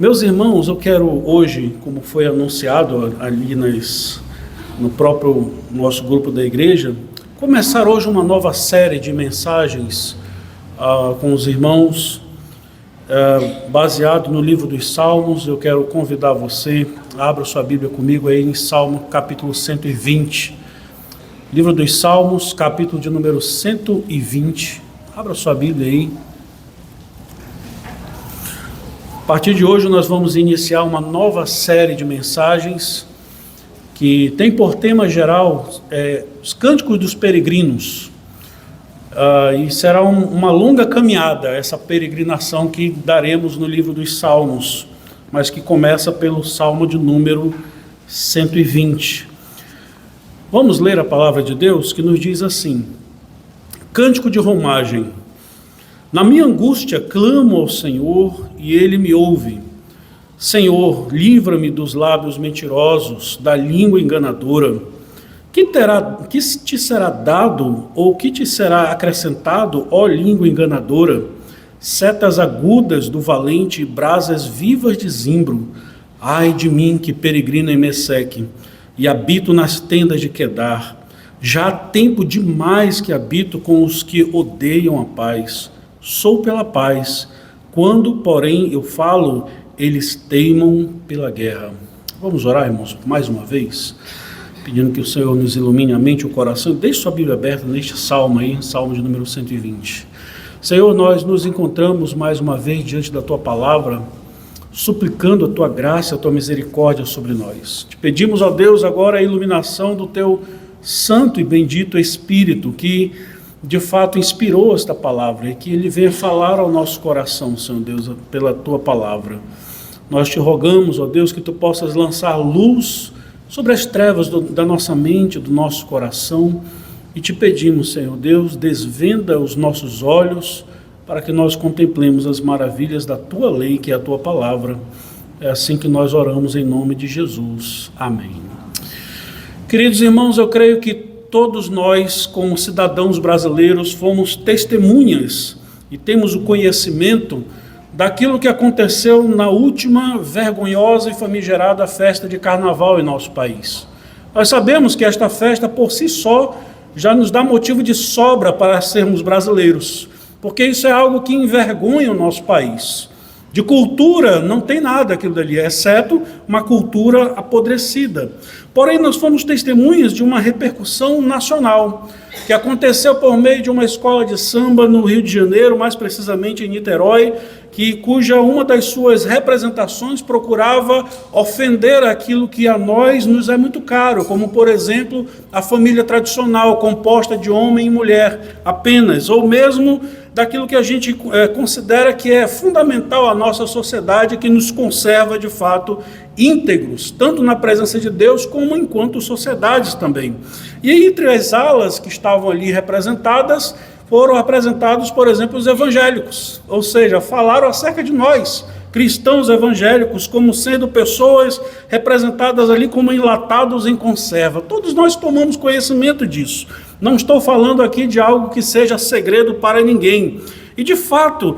Meus irmãos, eu quero hoje, como foi anunciado ali no próprio nosso grupo da igreja, começar hoje uma nova série de mensagens com os irmãos, baseado no livro dos Salmos. Eu quero convidar você, abra sua Bíblia comigo aí em Salmo capítulo 120. Livro dos Salmos, capítulo de número 120. Abra sua Bíblia aí. A partir de hoje nós vamos iniciar uma nova série de mensagens que tem por tema geral os Cânticos dos Peregrinos. E será uma longa caminhada essa peregrinação que daremos no livro dos Salmos, mas que começa pelo Salmo de número 120. Vamos ler a palavra de Deus que nos diz assim: Cântico de romagem. Na minha angústia clamo ao Senhor e Ele me ouve. Senhor, livra-me dos lábios mentirosos, da língua enganadora. Que te será dado ou que te será acrescentado, ó língua enganadora? Setas agudas do valente e brasas vivas de zimbro. Ai de mim que peregrino em Meseque e habito nas tendas de Quedar. Já há tempo demais que habito com os que odeiam a paz. Sou pela paz, quando, porém, eu falo, eles teimam pela guerra. Vamos orar, irmãos, mais uma vez, pedindo que o Senhor nos ilumine a mente e o coração. Deixe sua Bíblia aberta neste salmo aí, salmo de número 120. Senhor, nós nos encontramos mais uma vez diante da Tua palavra, suplicando a Tua graça, a Tua misericórdia sobre nós. Te pedimos, ó Deus, agora a iluminação do Teu santo e bendito Espírito, que de fato inspirou esta palavra e que Ele venha falar ao nosso coração, Senhor Deus, pela Tua palavra. Nós te rogamos, ó Deus, que Tu possas lançar luz sobre as trevas da nossa mente, do nosso coração, e te pedimos, Senhor Deus, desvenda os nossos olhos para que nós contemplemos as maravilhas da Tua lei, que é a Tua palavra. É assim que nós oramos em nome de Jesus. Amém. Queridos irmãos, eu creio que todos nós, como cidadãos brasileiros, fomos testemunhas e temos o conhecimento daquilo que aconteceu na última vergonhosa e famigerada festa de carnaval em nosso país. Nós sabemos que esta festa, por si só, já nos dá motivo de sobra para sermos brasileiros, porque isso é algo que envergonha o nosso país. De cultura não tem nada aquilo dali, exceto uma cultura apodrecida. Porém, nós fomos testemunhas de uma repercussão nacional, que aconteceu por meio de uma escola de samba no Rio de Janeiro, mais precisamente em Niterói, cuja uma das suas representações procurava ofender aquilo que a nós nos é muito caro, como, por exemplo, a família tradicional, composta de homem e mulher apenas, ou mesmo daquilo que a gente considera que é fundamental à nossa sociedade, que nos conserva, de fato, íntegros, tanto na presença de Deus como enquanto sociedades também. E entre as alas que estavam ali representadas, foram representados, por exemplo, os evangélicos, ou seja, falaram acerca de nós, cristãos evangélicos, como sendo pessoas representadas ali como enlatados em conserva. Todos nós tomamos conhecimento disso. Não estou falando aqui de algo que seja segredo para ninguém. E de fato,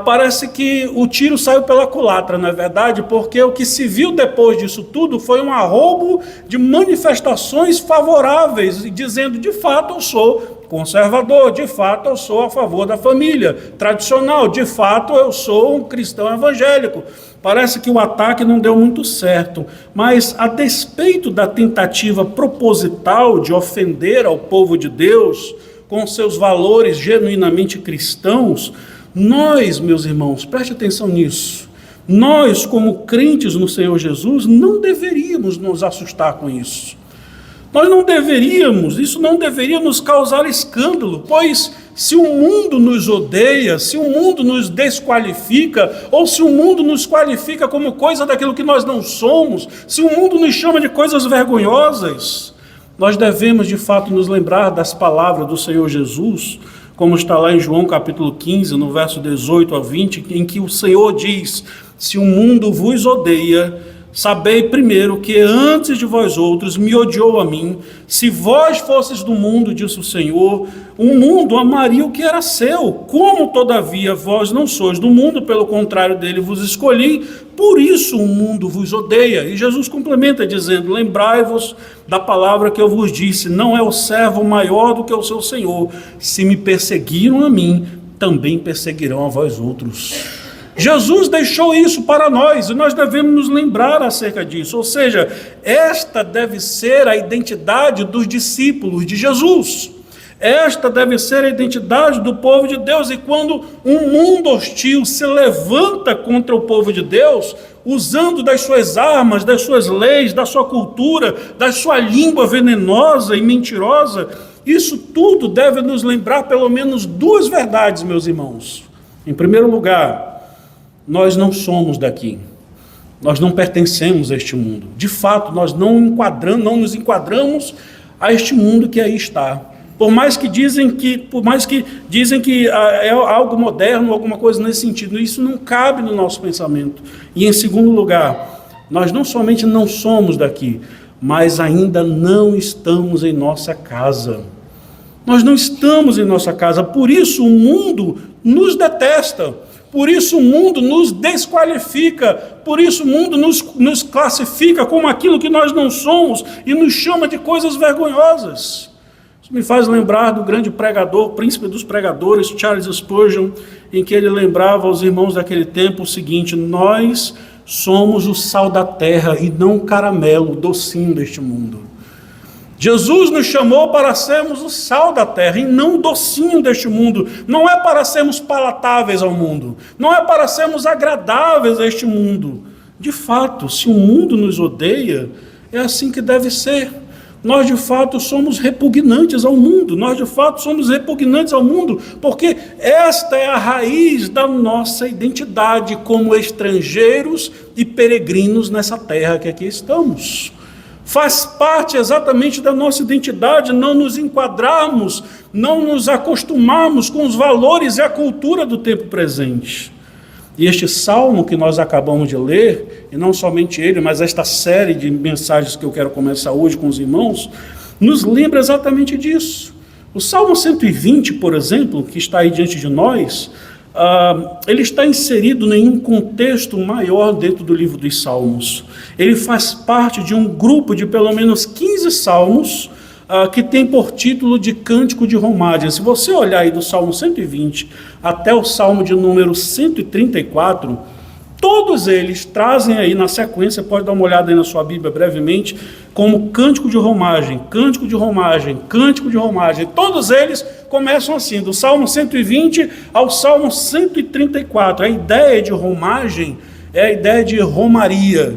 parece que o tiro saiu pela culatra, não é verdade? Porque o que se viu depois disso tudo foi um arrobo de manifestações favoráveis, dizendo, de fato, eu sou conservador, de fato eu sou a favor da família tradicional, de fato eu sou um cristão evangélico. Parece que o ataque não deu muito certo, mas a despeito da tentativa proposital de ofender ao povo de Deus com seus valores genuinamente cristãos, nós, meus irmãos, preste atenção nisso, nós como crentes no Senhor Jesus não deveríamos nos assustar com isso. Isso não deveria nos causar escândalo, pois se o mundo nos odeia, se o mundo nos desqualifica, ou se o mundo nos qualifica como coisa daquilo que nós não somos, se o mundo nos chama de coisas vergonhosas, nós devemos de fato nos lembrar das palavras do Senhor Jesus, como está lá em João capítulo 15, no verso 18 a 20, em que o Senhor diz: se o mundo vos odeia, sabei primeiro que antes de vós outros me odiou a mim. Se vós fosses do mundo, disse o Senhor, o mundo amaria o que era seu. Como, todavia, vós não sois do mundo, pelo contrário dele vos escolhi, por isso o mundo vos odeia. E Jesus complementa dizendo, lembrai-vos da palavra que eu vos disse, não é o servo maior do que o seu Senhor. Se me perseguiram a mim, também perseguirão a vós outros. Jesus deixou isso para nós e nós devemos nos lembrar acerca disso. Ou seja, esta deve ser a identidade dos discípulos de Jesus. Esta deve ser a identidade do povo de Deus. E quando um mundo hostil se levanta contra o povo de Deus, usando das suas armas, das suas leis, da sua cultura, da sua língua venenosa e mentirosa, isso tudo deve nos lembrar pelo menos duas verdades, meus irmãos. Em primeiro lugar, nós não somos daqui, nós não pertencemos a este mundo. De fato, nós não nos enquadramos a este mundo que aí está. Por mais que dizem que é algo moderno, alguma coisa nesse sentido, isso não cabe no nosso pensamento. E em segundo lugar, nós não somente não somos daqui, mas ainda não estamos em nossa casa. Nós não estamos em nossa casa, por isso o mundo nos detesta. Por isso o mundo nos desqualifica, por isso o mundo nos classifica como aquilo que nós não somos e nos chama de coisas vergonhosas. Isso me faz lembrar do grande pregador, príncipe dos pregadores, Charles Spurgeon, em que ele lembrava aos irmãos daquele tempo o seguinte, nós somos o sal da terra e não o caramelo, o docinho deste mundo. Jesus nos chamou para sermos o sal da terra e não o docinho deste mundo. Não é para sermos palatáveis ao mundo. Não é para sermos agradáveis a este mundo. De fato, se o mundo nos odeia, é assim que deve ser. Nós, de fato, somos repugnantes ao mundo. Nós, de fato, somos repugnantes ao mundo, porque esta é a raiz da nossa identidade como estrangeiros e peregrinos nessa terra que aqui estamos. Faz parte exatamente da nossa identidade não nos enquadrarmos, não nos acostumarmos com os valores e a cultura do tempo presente. E este salmo que nós acabamos de ler, e não somente ele, mas esta série de mensagens que eu quero começar hoje com os irmãos, nos lembra exatamente disso. O Salmo 120, por exemplo, que está aí diante de nós, ele está inserido em um contexto maior dentro do livro dos Salmos. Ele faz parte de um grupo de pelo menos 15 salmos que tem por título de Cântico de Romagem. Se você olhar aí do Salmo 120 até o Salmo de número 134, todos eles trazem aí na sequência, pode dar uma olhada aí na sua Bíblia brevemente, como Cântico de Romagem, Cântico de Romagem, Cântico de Romagem. Todos eles começam assim, do Salmo 120 ao Salmo 134. A ideia de romagem é a ideia de romaria.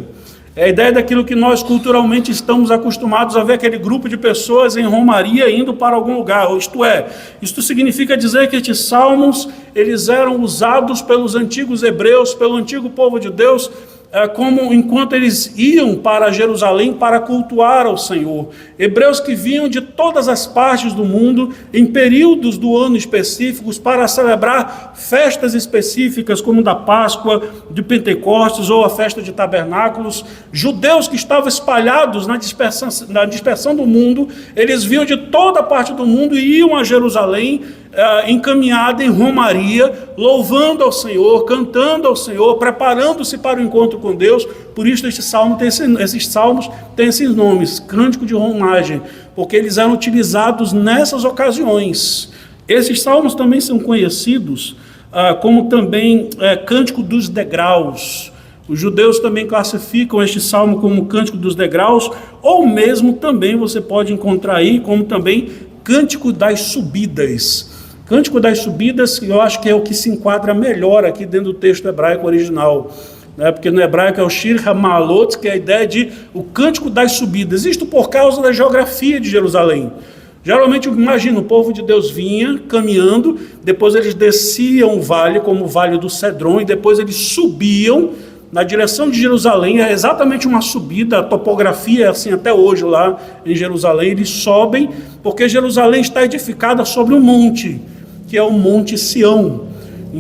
É a ideia daquilo que nós culturalmente estamos acostumados a ver, aquele grupo de pessoas em romaria indo para algum lugar, isto é, isto significa dizer que estes salmos, eles eram usados pelos antigos hebreus, pelo antigo povo de Deus, como enquanto eles iam para Jerusalém para cultuar ao Senhor. Hebreus que vinham de todas as partes do mundo, em períodos do ano específicos, para celebrar festas específicas, como da Páscoa, de Pentecostes ou a festa de Tabernáculos. Judeus que estavam espalhados na dispersão do mundo, eles vinham de toda a parte do mundo e iam a Jerusalém, encaminhada em romaria, louvando ao Senhor, cantando ao Senhor, preparando-se para o encontro com Deus. Por isso esses salmos têm esses nomes, Cântico de Romagem, porque eles eram utilizados nessas ocasiões. Esses salmos também são conhecidos como também Cântico dos Degraus. Os judeus também classificam este salmo como Cântico dos Degraus, ou mesmo também você pode encontrar aí como também Cântico das Subidas. Cântico das Subidas, eu acho que é o que se enquadra melhor aqui dentro do texto hebraico original, né? Porque no hebraico é o Shir HaMaalot, que é a ideia de o Cântico das Subidas, isto por causa da geografia de Jerusalém. Geralmente, imagina, o povo de Deus vinha caminhando, depois eles desciam o vale, como o Vale do Cedron, e depois eles subiam na direção de Jerusalém. É exatamente uma subida, a topografia é assim até hoje lá em Jerusalém, eles sobem, porque Jerusalém está edificada sobre um monte, que é o Monte Sião.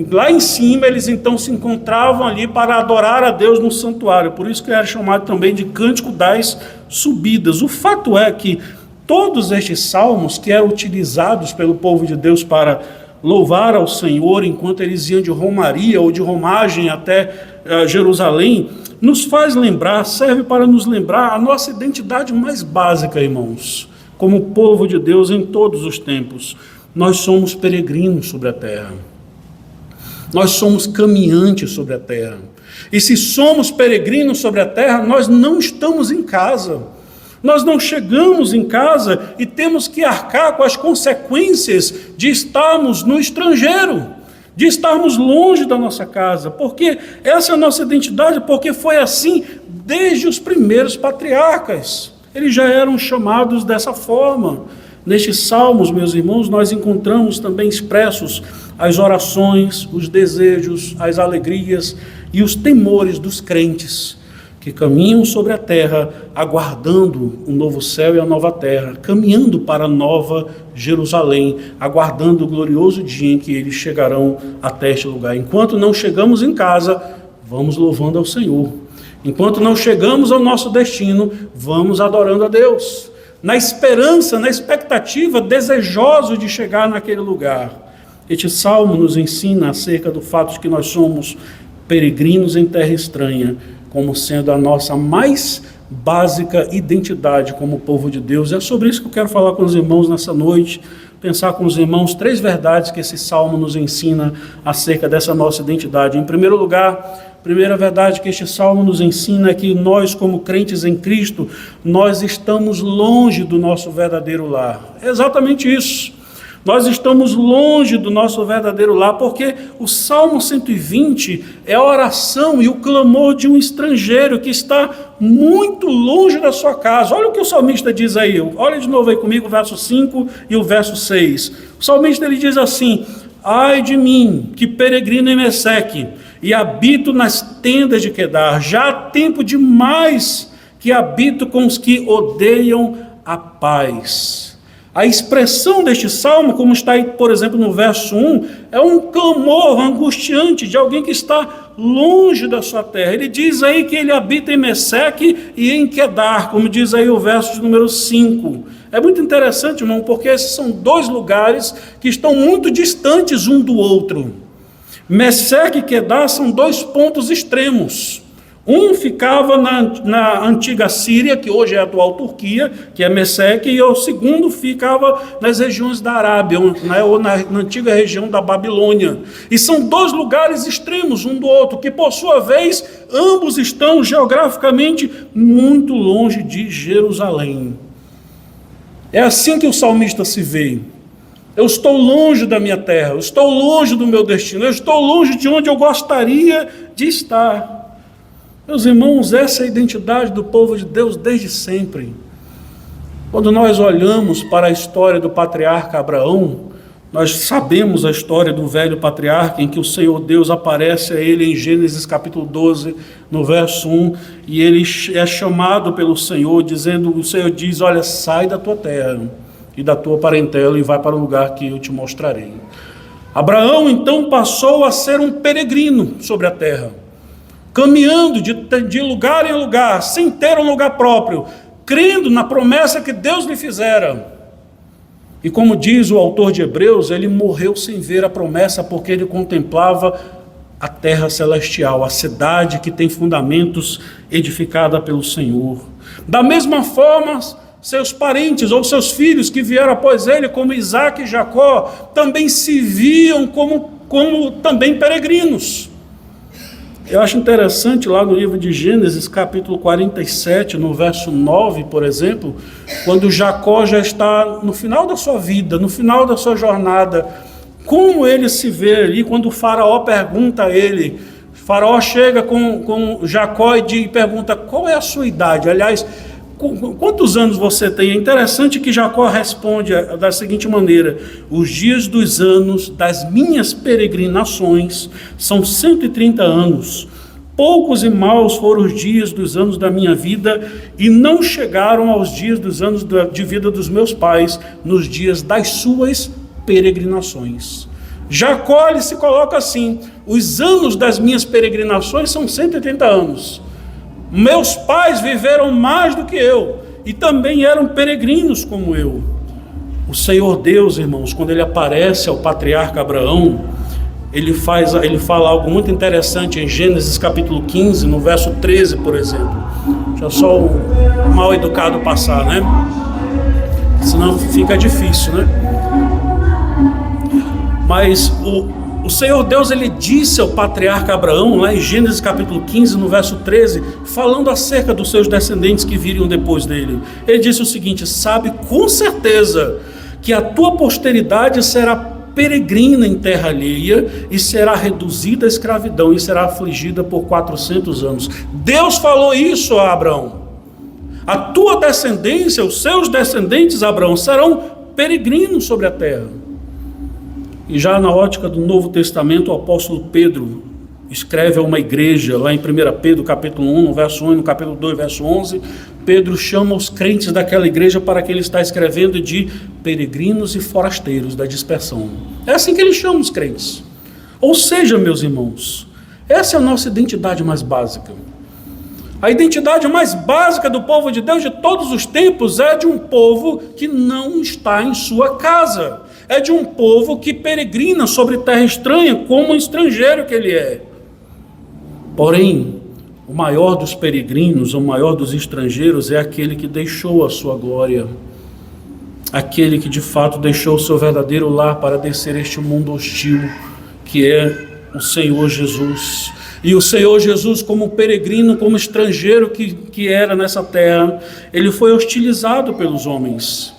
Lá em cima, eles então se encontravam ali para adorar a Deus no santuário. Por isso que era chamado também de Cântico das Subidas. O fato é que todos estes salmos que eram utilizados pelo povo de Deus para louvar ao Senhor enquanto eles iam de romaria ou de romagem até Jerusalém, nos faz lembrar, serve para nos lembrar a nossa identidade mais básica, irmãos, como povo de Deus em todos os tempos. Nós somos peregrinos sobre a terra. Nós somos caminhantes sobre a terra. E se somos peregrinos sobre a terra, nós não estamos em casa. Nós não chegamos em casa e temos que arcar com as consequências de estarmos no estrangeiro, de estarmos longe da nossa casa, porque essa é a nossa identidade, porque foi assim desde os primeiros patriarcas. Eles já eram chamados dessa forma. Nestes salmos, meus irmãos, nós encontramos também expressos as orações, os desejos, as alegrias e os temores dos crentes que caminham sobre a terra, aguardando o novo céu e a nova terra, caminhando para a nova Jerusalém, aguardando o glorioso dia em que eles chegarão até este lugar. Enquanto não chegamos em casa, vamos louvando ao Senhor. Enquanto não chegamos ao nosso destino, vamos adorando a Deus, na esperança, na expectativa, desejosos de chegar naquele lugar. Este salmo nos ensina acerca do fato de que nós somos peregrinos em terra estranha, como sendo a nossa mais básica identidade como povo de Deus. É sobre isso que eu quero falar com os irmãos nessa noite, pensar com os irmãos 3 verdades que esse salmo nos ensina acerca dessa nossa identidade. Em primeiro lugar, a primeira verdade que este salmo nos ensina é que nós, como crentes em Cristo, nós estamos longe do nosso verdadeiro lar. É exatamente isso. Nós estamos longe do nosso verdadeiro lar, porque o Salmo 120 é a oração e o clamor de um estrangeiro que está muito longe da sua casa. Olha o que o salmista diz aí, olha de novo aí comigo o verso 5 e o verso 6. O salmista ele diz assim: ai de mim, que peregrino em Meseque, e habito nas tendas de Quedar, já há tempo demais que habito com os que odeiam a paz. A expressão deste salmo, como está aí, por exemplo, no verso 1, é um clamor angustiante de alguém que está longe da sua terra. Ele diz aí que ele habita em Meseque e em Quedar, como diz aí o verso de número 5. É muito interessante, irmão, porque esses são 2 lugares que estão muito distantes um do outro. Meseque e Quedar são 2 pontos extremos. Um ficava na antiga Síria, que hoje é a atual Turquia, que é Meseque, e o segundo ficava nas regiões da Arábia, ou na antiga região da Babilônia. E são 2 lugares extremos um do outro, que por sua vez, ambos estão geograficamente muito longe de Jerusalém. É assim que o salmista se vê. Eu estou longe da minha terra, eu estou longe do meu destino, eu estou longe de onde eu gostaria de estar. Meus irmãos, essa é a identidade do povo de Deus desde sempre. Quando nós olhamos para a história do patriarca Abraão, nós sabemos a história do velho patriarca, em que o Senhor Deus aparece a ele em Gênesis capítulo 12, no verso 1, e ele é chamado pelo Senhor, dizendo, o Senhor diz, olha, sai da tua terra e da tua parentela e vai para o lugar que eu te mostrarei. Abraão então passou a ser um peregrino sobre a terra, caminhando de lugar em lugar, sem ter um lugar próprio, crendo na promessa que Deus lhe fizera. E como diz o autor de Hebreus, ele morreu sem ver a promessa, porque ele contemplava a terra celestial, a cidade que tem fundamentos, edificada pelo Senhor. Da mesma forma, seus parentes ou seus filhos que vieram após ele, como Isaac e Jacó, também se viam como também peregrinos. Eu acho interessante lá no livro de Gênesis, capítulo 47, no verso 9, por exemplo, quando Jacó já está no final da sua vida, no final da sua jornada, como ele se vê ali quando o faraó pergunta a ele, o faraó chega com Jacó e pergunta, qual é a sua idade? Aliás, quantos anos você tem? É interessante que Jacó responde da seguinte maneira: os dias dos anos das minhas peregrinações são 130 anos. Poucos e maus foram os dias dos anos da minha vida, e não chegaram aos dias dos anos de vida dos meus pais, nos dias das suas peregrinações. Jacó ele se coloca assim: os anos das minhas peregrinações são 180 anos. Meus pais viveram mais do que eu e também eram peregrinos como eu. O Senhor Deus, irmãos, quando ele aparece ao patriarca Abraão, ele fala algo muito interessante em Gênesis capítulo 15, no verso 13, por exemplo. Deixa só o mal educado passar, né? Senão fica difícil, né? Mas o Senhor Deus, ele disse ao patriarca Abraão, lá em Gênesis capítulo 15, no verso 13, falando acerca dos seus descendentes que viriam depois dele. Ele disse o seguinte: sabe com certeza que a tua posteridade será peregrina em terra alheia e será reduzida à escravidão e será afligida por 400 anos. Deus falou isso a Abraão. A tua descendência, os seus descendentes, Abraão, serão peregrinos sobre a terra. E já na ótica do Novo Testamento, o apóstolo Pedro escreve a uma igreja, lá em 1 Pedro capítulo 1, no verso 1 e no capítulo 2, verso 11, Pedro chama os crentes daquela igreja para que ele está escrevendo de peregrinos e forasteiros da dispersão. É assim que ele chama os crentes. Ou seja, meus irmãos, essa é a nossa identidade mais básica. A identidade mais básica do povo de Deus de todos os tempos é de um povo que não está em sua casa. É de um povo que peregrina sobre terra estranha, como um estrangeiro que ele é. Porém, o maior dos peregrinos, o maior dos estrangeiros é aquele que deixou a sua glória. Aquele que de fato deixou o seu verdadeiro lar para descer este mundo hostil, que é o Senhor Jesus. E o Senhor Jesus, como peregrino, como estrangeiro que era nessa terra, ele foi hostilizado pelos homens.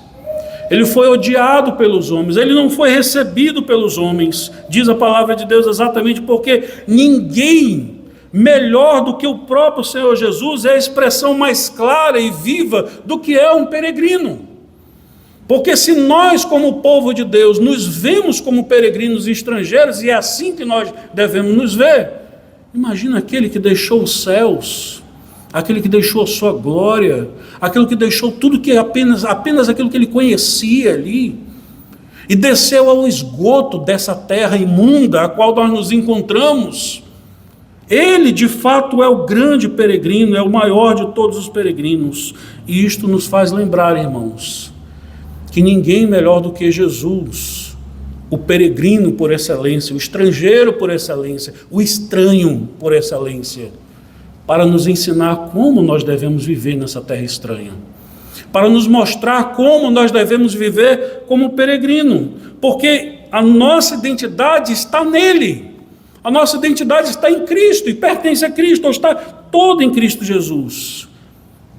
Ele foi odiado pelos homens, ele não foi recebido pelos homens, diz a palavra de Deus, exatamente porque ninguém melhor do que o próprio Senhor Jesus é a expressão mais clara e viva do que é um peregrino. Porque se nós, como povo de Deus, nos vemos como peregrinos e estrangeiros, e é assim que nós devemos nos ver, imagina aquele que deixou os céus, aquele que deixou a sua glória, aquele que deixou tudo que apenas aquilo que ele conhecia ali, e desceu ao esgoto dessa terra imunda a qual nós nos encontramos. Ele de fato é o grande peregrino, é o maior de todos os peregrinos, e isto nos faz lembrar, irmãos, que ninguém melhor do que Jesus, o peregrino por excelência, o estrangeiro por excelência, o estranho por excelência, para nos ensinar como nós devemos viver nessa terra estranha, para nos mostrar como nós devemos viver como peregrino, porque a nossa identidade está nele, a nossa identidade está em Cristo e pertence a Cristo, ou está toda em Cristo Jesus.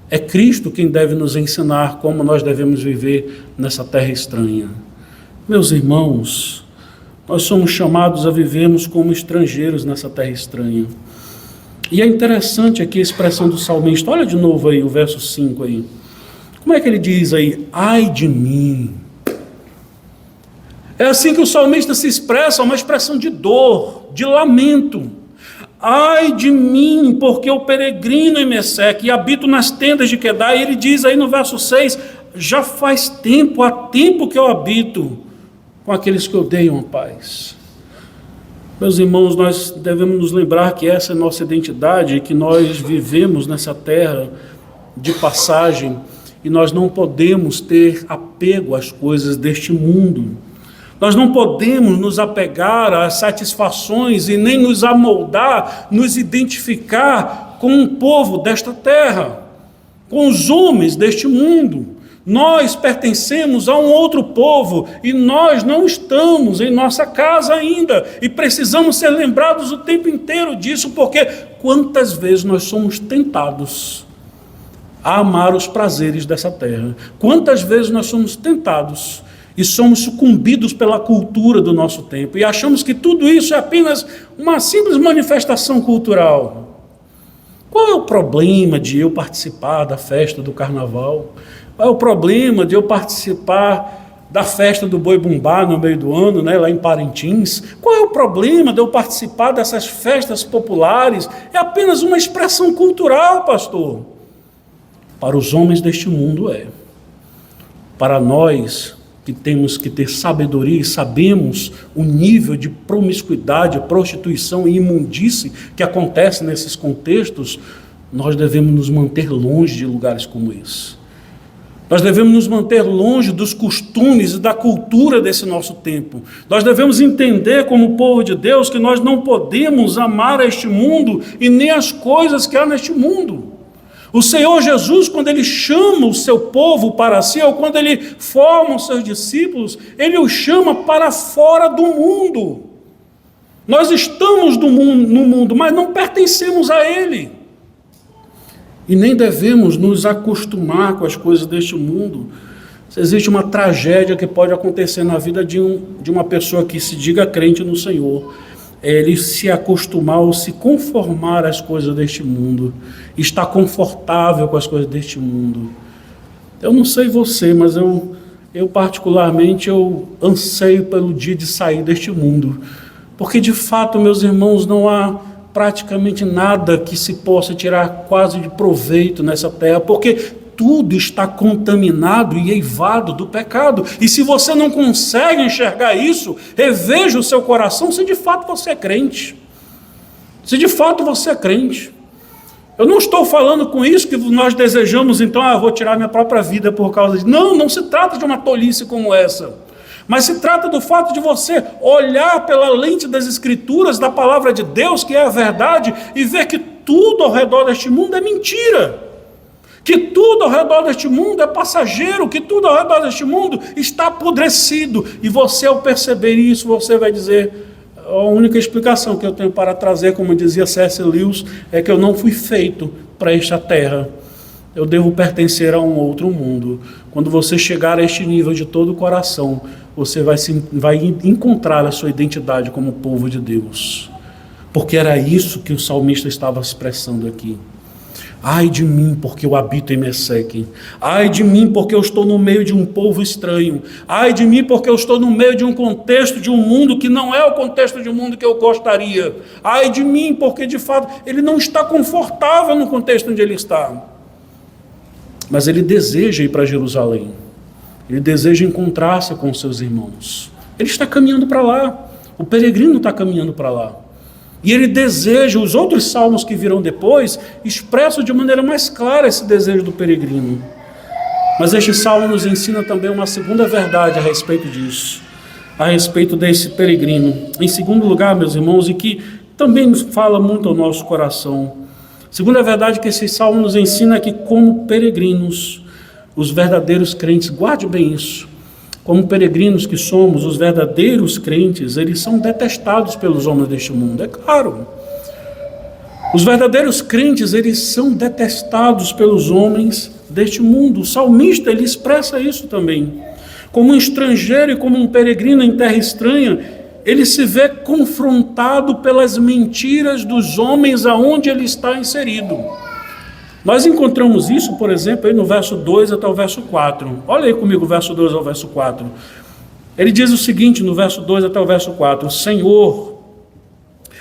É Cristo quem deve nos ensinar como nós devemos viver nessa terra estranha. Meus irmãos, nós somos chamados a vivermos como estrangeiros nessa terra estranha. E é interessante aqui a expressão do salmista. Olha de novo aí o verso 5 aí. Como é que ele diz aí? Ai de mim. É assim que o salmista se expressa, uma expressão de dor, de lamento. Ai de mim, porque eu peregrino em Meseque e habito nas tendas de Quedar. E ele diz aí no verso 6, já faz tempo, há tempo que eu habito com aqueles que odeiam a paz. Meus irmãos, nós devemos nos lembrar que essa é a nossa identidade, que nós vivemos nessa terra de passagem e nós não podemos ter apego às coisas deste mundo. Nós não podemos nos apegar às satisfações e nem nos amoldar, nos identificar com um povo desta terra, com os homens deste mundo. Nós pertencemos a um outro povo e nós não estamos em nossa casa ainda e precisamos ser lembrados o tempo inteiro disso, porque quantas vezes nós somos tentados a amar os prazeres dessa terra, quantas vezes nós somos tentados e somos sucumbidos pela cultura do nosso tempo e achamos que tudo isso é apenas uma simples manifestação cultural. Qual é o problema de eu participar da festa do carnaval? Qual é o problema de eu participar da festa do Boi-Bumbá no meio do ano, né, lá em Parintins? Qual é o problema de eu participar dessas festas populares? É apenas uma expressão cultural, pastor. Para os homens deste mundo é. Para nós, que temos que ter sabedoria e sabemos o nível de promiscuidade, prostituição e imundície que acontece nesses contextos, nós devemos nos manter longe de lugares como esse. Nós devemos nos manter longe dos costumes e da cultura desse nosso tempo. Nós devemos entender, como povo de Deus, que nós não podemos amar este mundo e nem as coisas que há neste mundo. O Senhor Jesus, quando Ele chama o seu povo para si, ou quando Ele forma os seus discípulos, Ele os chama para fora do mundo. Nós estamos no mundo, mas não pertencemos a Ele. E nem devemos nos acostumar com as coisas deste mundo. Existe uma tragédia que pode acontecer na vida de uma pessoa que se diga crente no Senhor. Ele se acostumar ou se conformar às coisas deste mundo, estar confortável com as coisas deste mundo. Eu não sei você, mas eu particularmente anseio pelo dia de sair deste mundo, porque de fato, meus irmãos, não há praticamente nada que se possa tirar quase de proveito nessa terra, porque tudo está contaminado e eivado do pecado. E se você não consegue enxergar isso, reveja o seu coração se de fato você é crente. Se de fato você é crente. Eu não estou falando com isso que nós desejamos, então, eu vou tirar minha própria vida por causa disso. Não, não se trata de uma tolice como essa. Mas se trata do fato de você olhar pela lente das Escrituras, da palavra de Deus, que é a verdade, e ver que tudo ao redor deste mundo é mentira. Que tudo ao redor deste mundo é passageiro, que tudo ao redor deste mundo está apodrecido. E você, ao perceber isso, você vai dizer, a única explicação que eu tenho para trazer, como dizia C.S. Lewis, é que eu não fui feito para esta terra. Eu devo pertencer a um outro mundo. Quando você chegar a este nível de todo o coração, você vai encontrar a sua identidade como povo de Deus. Porque era isso que o salmista estava expressando aqui. Ai de mim, porque eu habito em Meseque. Ai de mim, porque eu estou no meio de um povo estranho. Ai de mim, porque eu estou no meio de um contexto, de um mundo que não é o contexto de um mundo que eu gostaria. Ai de mim, porque de fato ele não está confortável no contexto onde ele está. Mas ele deseja ir para Jerusalém. Ele deseja encontrar-se com seus irmãos. Ele está caminhando para lá. O peregrino está caminhando para lá. E ele deseja, os outros salmos que virão depois, expressam de maneira mais clara esse desejo do peregrino. Mas este salmo nos ensina também uma segunda verdade a respeito disso, a respeito desse peregrino. Em segundo lugar, meus irmãos, e que também nos fala muito ao nosso coração, segunda verdade que esse salmo nos ensina é que, como peregrinos, os verdadeiros crentes, guarde bem isso, como peregrinos que somos, os verdadeiros crentes, eles são detestados pelos homens deste mundo, é claro. Os verdadeiros crentes, eles são detestados pelos homens deste mundo. O salmista, ele expressa isso também. Como um estrangeiro e como um peregrino em terra estranha, ele se vê confrontado pelas mentiras dos homens aonde ele está inserido. Nós encontramos isso, por exemplo, aí no verso 2 até o verso 4. Olha aí comigo o verso 2 ao verso 4. Ele diz o seguinte no verso 2 até o verso 4. Senhor,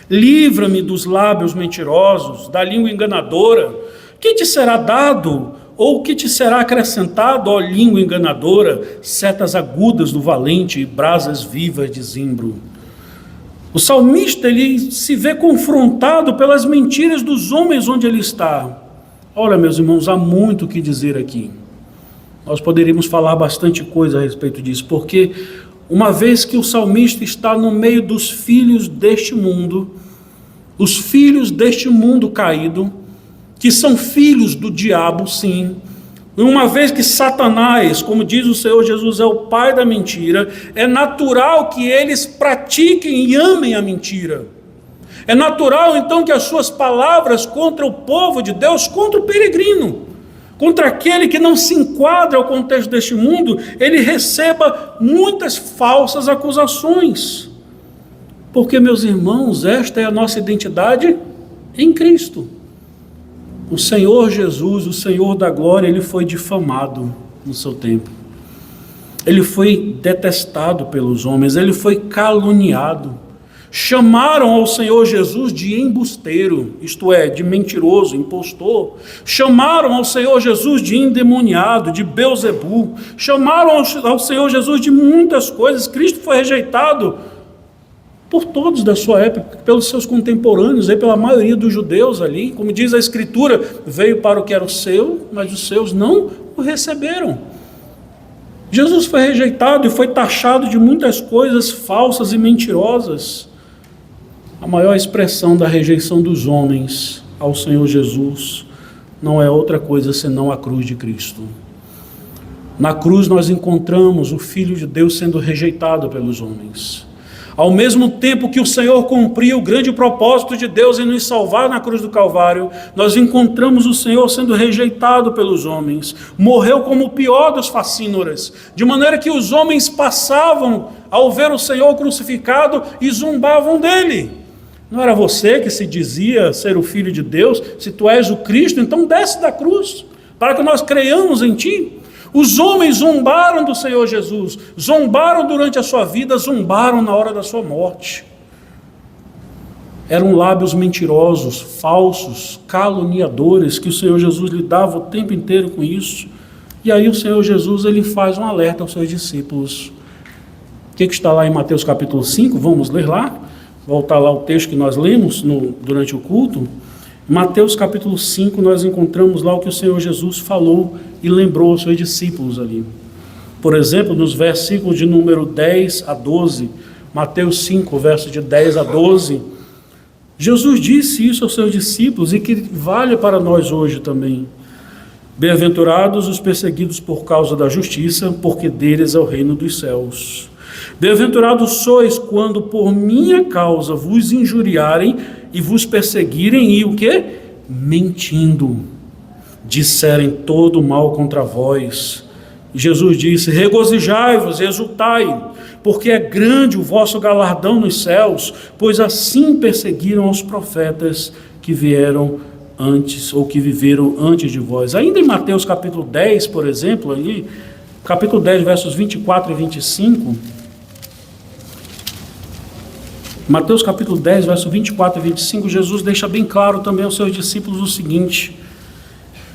livra-me dos lábios mentirosos, da língua enganadora. Que te será dado, ou que te será acrescentado, ó língua enganadora, setas agudas do valente e brasas vivas de zimbro? O salmista, ele se vê confrontado pelas mentiras dos homens onde ele está. Olha, meus irmãos, há muito o que dizer aqui. Nós poderíamos falar bastante coisa a respeito disso, porque uma vez que o salmista está no meio dos filhos deste mundo, os filhos deste mundo caído, que são filhos do diabo, sim, uma vez que Satanás, como diz o Senhor Jesus, é o pai da mentira, é natural que eles pratiquem e amem a mentira. É natural, então, que as suas palavras contra o povo de Deus, contra o peregrino, contra aquele que não se enquadra ao contexto deste mundo, ele receba muitas falsas acusações. Porque, meus irmãos, esta é a nossa identidade em Cristo. O Senhor Jesus, o Senhor da glória, ele foi difamado no seu tempo. Ele foi detestado pelos homens, ele foi caluniado. Chamaram ao Senhor Jesus de embusteiro, isto é, de mentiroso, impostor. Chamaram ao Senhor Jesus de endemoniado, de Beelzebu. Chamaram ao Senhor Jesus de muitas coisas. Cristo foi rejeitado por todos da sua época, pelos seus contemporâneos, pela maioria dos judeus ali. Como diz a Escritura, veio para o que era o seu, mas os seus não o receberam. Jesus foi rejeitado e foi taxado de muitas coisas falsas e mentirosas. A maior expressão da rejeição dos homens ao Senhor Jesus não é outra coisa senão a cruz de Cristo. Na cruz nós encontramos o Filho de Deus sendo rejeitado pelos homens. Ao mesmo tempo que o Senhor cumpria o grande propósito de Deus em nos salvar na cruz do Calvário, nós encontramos o Senhor sendo rejeitado pelos homens. Morreu como o pior dos facínoras, de maneira que os homens passavam ao ver o Senhor crucificado e zombavam dele. Não era você que se dizia ser o Filho de Deus? Se tu és o Cristo, então desce da cruz, para que nós creiamos em ti. Os homens zombaram do Senhor Jesus, zombaram durante a sua vida, zombaram na hora da sua morte. Eram lábios mentirosos, falsos, caluniadores, que o Senhor Jesus lidava o tempo inteiro com isso. E aí o Senhor Jesus ele faz um alerta aos seus discípulos. O que está lá em Mateus capítulo 5? Vamos ler lá? Voltar lá ao texto que nós lemos durante o culto. Em Mateus capítulo 5 nós encontramos lá o que o Senhor Jesus falou e lembrou aos seus discípulos ali. Por exemplo, nos versículos de número 10 a 12, Mateus 5, versos de 10 a 12, Jesus disse isso aos seus discípulos e que vale para nós hoje também. Bem-aventurados os perseguidos por causa da justiça, porque deles é o reino dos céus. Bem-aventurados sois quando por minha causa vos injuriarem e vos perseguirem e o quê? Mentindo, disserem todo mal contra vós. Jesus disse, regozijai-vos e exultai, porque é grande o vosso galardão nos céus, pois assim perseguiram os profetas que vieram antes, ou que viveram antes de vós. Ainda em Mateus capítulo 10, por exemplo, ali, capítulo 10, versos 24 e 25, Mateus capítulo 10, verso 24 e 25, Jesus deixa bem claro também aos seus discípulos o seguinte.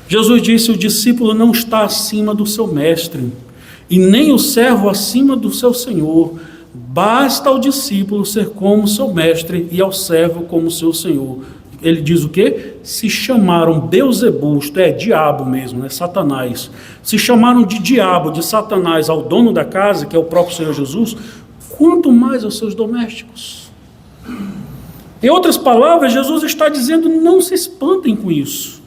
Jesus disse, o discípulo não está acima do seu mestre, e nem o servo acima do seu senhor. Basta ao discípulo ser como seu mestre e ao servo como seu senhor. Ele diz o quê? Se chamaram Beelzebu, isto é, diabo mesmo, né? Satanás. Se chamaram de diabo, de Satanás ao dono da casa, que é o próprio Senhor Jesus, quanto mais aos seus domésticos. Em outras palavras, Jesus está dizendo, não se espantem com isso.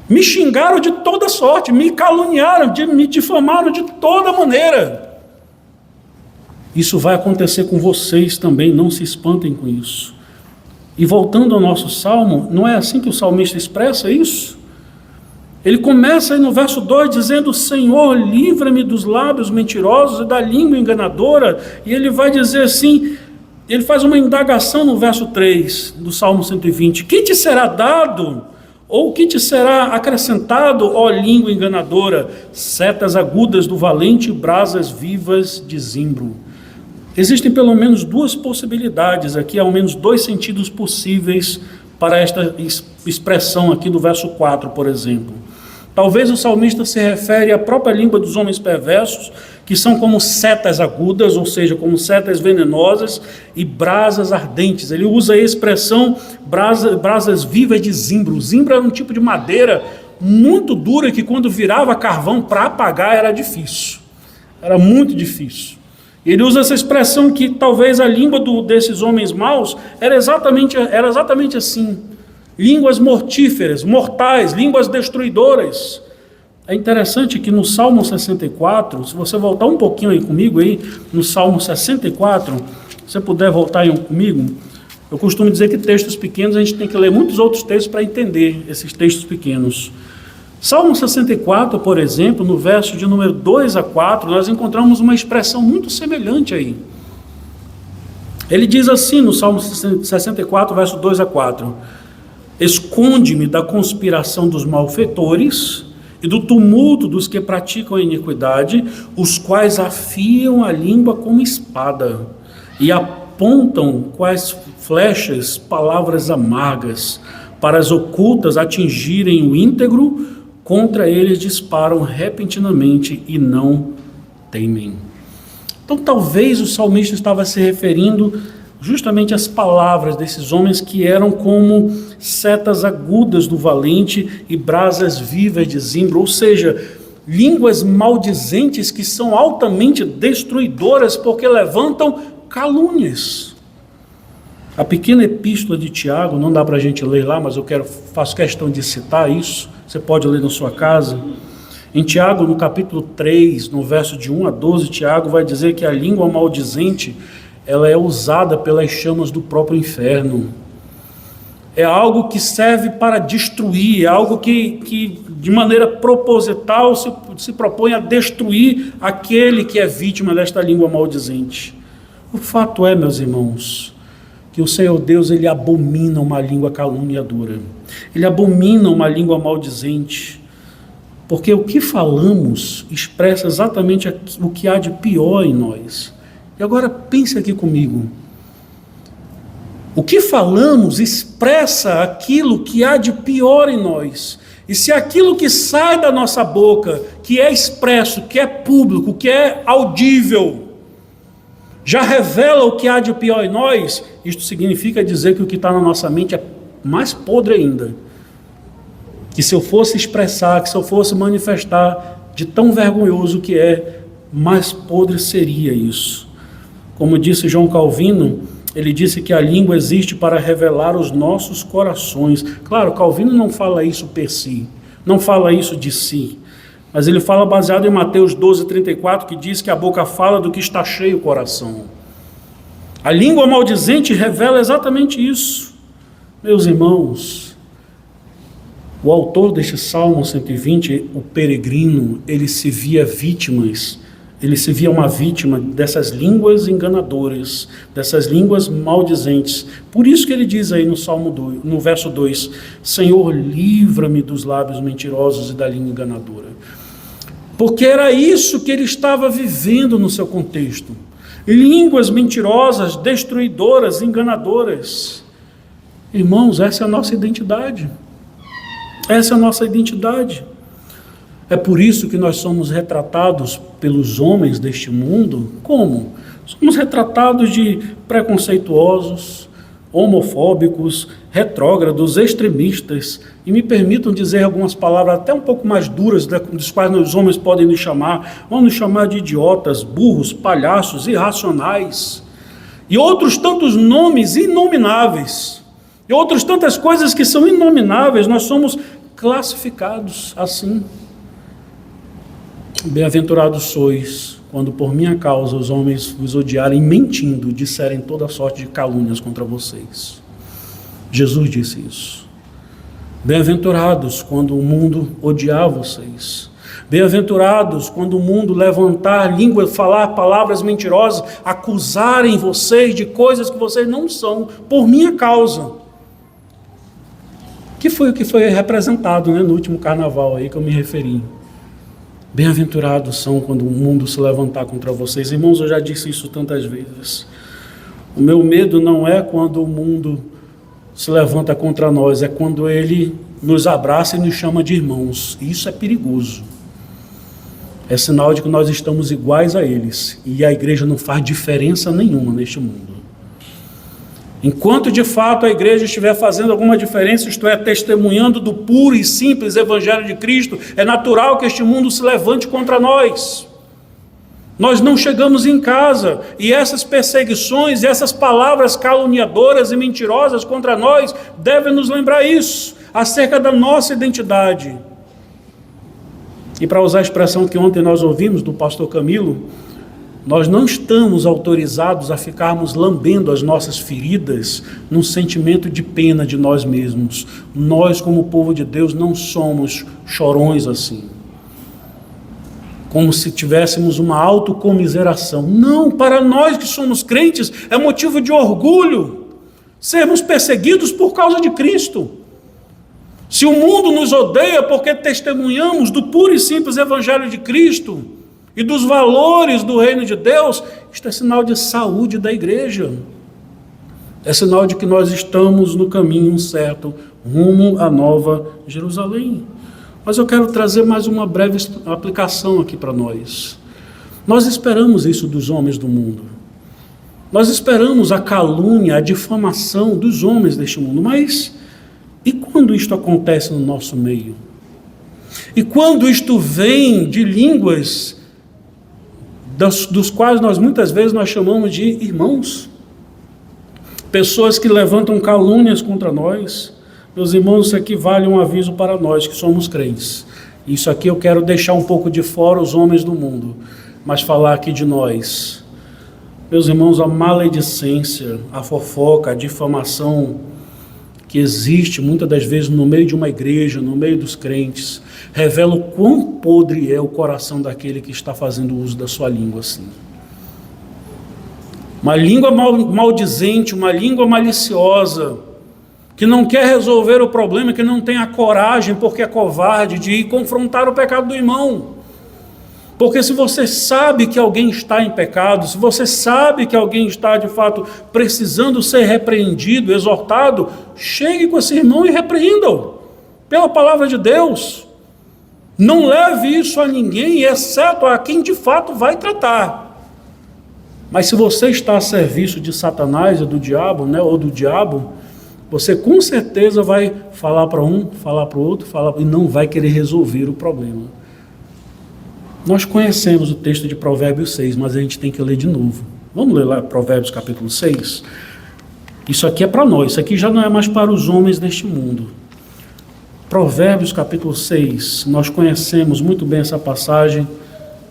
Me xingaram de toda sorte, me caluniaram, me difamaram de toda maneira. Isso vai acontecer com vocês também, não se espantem com isso. E voltando ao nosso salmo, não é assim que o salmista expressa isso? Ele começa aí no verso 2 dizendo, Senhor, livra-me dos lábios mentirosos e da língua enganadora. E ele vai dizer assim, ele faz uma indagação no verso 3 do Salmo 120. Que te será dado, ou que te será acrescentado, ó língua enganadora? Setas agudas do valente, brasas vivas de zimbro. Existem pelo menos duas possibilidades aqui, ao menos dois sentidos possíveis para esta expressão aqui do verso 4, por exemplo. Talvez o salmista se refere à própria língua dos homens perversos, que são como setas agudas, ou seja, como setas venenosas e brasas ardentes. Ele usa a expressão brasas vivas de zimbro. Zimbro era um tipo de madeira muito dura que quando virava carvão para apagar era difícil. Era muito difícil. Ele usa essa expressão que talvez a língua desses homens maus era exatamente assim. Línguas mortíferas, mortais, línguas destruidoras. É interessante que no Salmo 64, se você voltar um pouquinho aí comigo, aí, no Salmo 64, se você puder voltar aí comigo, eu costumo dizer que textos pequenos a gente tem que ler muitos outros textos para entender esses textos pequenos. Salmo 64, por exemplo, no verso de número 2 a 4, nós encontramos uma expressão muito semelhante aí. Ele diz assim no Salmo 64, verso 2 a 4, esconde-me da conspiração dos malfeitores e do tumulto dos que praticam a iniquidade, os quais afiam a língua como espada e apontam quais flechas, palavras amargas, para as ocultas atingirem o íntegro, contra eles disparam repentinamente e não temem. Então talvez o salmista estava se referindo justamente às palavras desses homens que eram como setas agudas do valente e brasas vivas de zimbro, ou seja, línguas maldizentes que são altamente destruidoras porque levantam calúnias. A pequena epístola de Tiago, não dá para a gente ler lá, mas faço questão de citar isso, você pode ler na sua casa. Em Tiago, no capítulo 3, no verso de 1 a 12, Tiago vai dizer que a língua maldizente, ela é usada pelas chamas do próprio inferno. É algo que serve para destruir, é algo que de maneira proposital se propõe a destruir aquele que é vítima desta língua maldizente. O fato é, meus irmãos, que o Senhor Deus, Ele abomina uma língua caluniadora. Ele abomina uma língua maldizente. Porque o que falamos expressa exatamente o que há de pior em nós. E agora pense aqui comigo. O que falamos expressa aquilo que há de pior em nós. E se aquilo que sai da nossa boca, que é expresso, que é público, que é audível, já revela o que há de pior em nós, isto significa dizer que o que está na nossa mente é mais podre ainda. Que se eu fosse expressar, que se eu fosse manifestar de tão vergonhoso que é, mais podre seria isso. Como disse João Calvino, ele disse que a língua existe para revelar os nossos corações. Claro, Calvino não fala isso per si, não fala isso de si, mas ele fala baseado em Mateus 12:34, que diz que a boca fala do que está cheio o coração. A língua maldizente revela exatamente isso. Meus irmãos, o autor deste Salmo 120, o peregrino, ele se via uma vítima dessas línguas enganadoras, dessas línguas maldizentes. Por isso que ele diz aí no Salmo 2, no verso 2, Senhor, livra-me dos lábios mentirosos e da língua enganadora. Porque era isso que ele estava vivendo no seu contexto. Línguas mentirosas, destruidoras, enganadoras. Irmãos, essa é a nossa identidade. Essa é a nossa identidade. É por isso que nós somos retratados pelos homens deste mundo como? Somos retratados de preconceituosos, homofóbicos, retrógrados, extremistas, e me permitam dizer algumas palavras até um pouco mais duras, dos quais os homens podem nos chamar. Vão nos chamar de idiotas, burros, palhaços, irracionais, e outros tantos nomes inomináveis, e outras tantas coisas que são inomináveis. Nós somos classificados assim. Bem-aventurados sois, quando por minha causa os homens vos odiarem, mentindo, disserem toda sorte de calúnias contra vocês. Jesus disse isso. Bem-aventurados quando o mundo odiar vocês. Bem-aventurados quando o mundo levantar língua, falar palavras mentirosas, acusarem vocês de coisas que vocês não são, por minha causa. Que foi o que foi representado, no último carnaval aí que eu me referi. Bem-aventurados são quando o mundo se levantar contra vocês. Irmãos, eu já disse isso tantas vezes. O meu medo não é quando o mundo se levanta contra nós, é quando ele nos abraça e nos chama de irmãos. Isso é perigoso. É sinal de que nós estamos iguais a eles, e a igreja não faz diferença nenhuma neste mundo. Enquanto de fato a igreja estiver fazendo alguma diferença, isto é, testemunhando do puro e simples evangelho de Cristo, é natural que este mundo se levante contra nós. Nós não chegamos em casa, e essas perseguições, e essas palavras caluniadoras e mentirosas contra nós, devem nos lembrar isso, acerca da nossa identidade. E para usar a expressão que ontem nós ouvimos do pastor Camilo, nós não estamos autorizados a ficarmos lambendo as nossas feridas num sentimento de pena de nós mesmos. Nós, como povo de Deus, não somos chorões assim, como se tivéssemos uma autocomiseração. Não, para nós que somos crentes, é motivo de orgulho sermos perseguidos por causa de Cristo. Se o mundo nos odeia porque testemunhamos do puro e simples evangelho de Cristo e dos valores do reino de Deus, isto é sinal de saúde da igreja. É sinal de que nós estamos no caminho certo, rumo à Nova Jerusalém. Mas eu quero trazer mais uma breve aplicação aqui para nós. Nós esperamos isso dos homens do mundo. Nós esperamos a calúnia, a difamação dos homens deste mundo. Mas e quando isto acontece no nosso meio? E quando isto vem de línguas dos quais nós muitas vezes nós chamamos de irmãos? Pessoas que levantam calúnias contra nós. Meus irmãos, isso aqui vale um aviso para nós que somos crentes. Isso aqui eu quero deixar um pouco de fora os homens do mundo, mas falar aqui de nós. Meus irmãos, a maledicência, a fofoca, a difamação que existe muitas das vezes no meio de uma igreja, no meio dos crentes, revela o quão podre é o coração daquele que está fazendo uso da sua língua assim. Uma língua maldizente, uma língua maliciosa, que não quer resolver o problema, que não tem a coragem, porque é covarde, de ir confrontar o pecado do irmão. Porque se você sabe que alguém está em pecado, se você sabe que alguém está de fato precisando ser repreendido, exortado, chegue com esse irmão e repreenda-o, pela palavra de Deus. Não leve isso a ninguém, exceto a quem de fato vai tratar. Mas se você está a serviço de Satanás e do diabo, ou do diabo, você com certeza vai falar para um, falar para o outro, e não vai querer resolver o problema. Nós conhecemos o texto de Provérbios 6, mas a gente tem que ler de novo. Vamos ler lá Provérbios capítulo 6? Isso aqui é para nós, isso aqui já não é mais para os homens deste mundo. Provérbios capítulo 6, nós conhecemos muito bem essa passagem